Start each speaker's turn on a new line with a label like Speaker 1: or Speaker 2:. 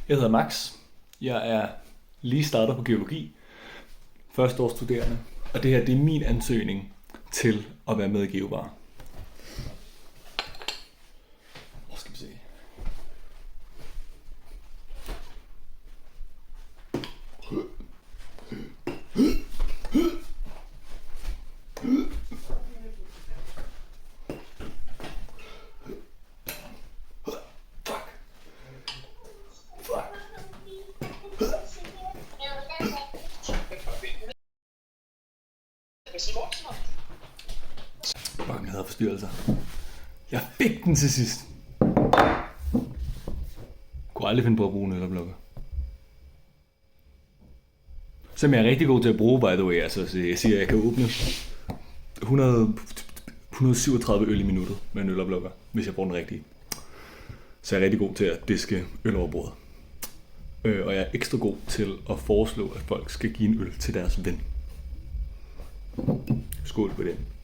Speaker 1: Jeg hedder Max. Jeg er lige startet på geologi. Førsteårsstuderende. Og det her, det er min ansøgning til at være med i GeoVar. Hvor skal vi se? Mange havde forstyrrelser. Jeg fik den til sidst. Kunne aldrig finde på at bruge nøllerblokke. Som jeg er rigtig god til at bruge, by the way. Altså, så jeg siger, at jeg kan åbne 137 øl i minuttet med nøllerblokker, hvis jeg bruger den rigtige. Så jeg er rigtig god til at diske øl over bordet. Og jeg er ekstra god til at foreslå, at folk skal give en øl til deres ven. Skål på den.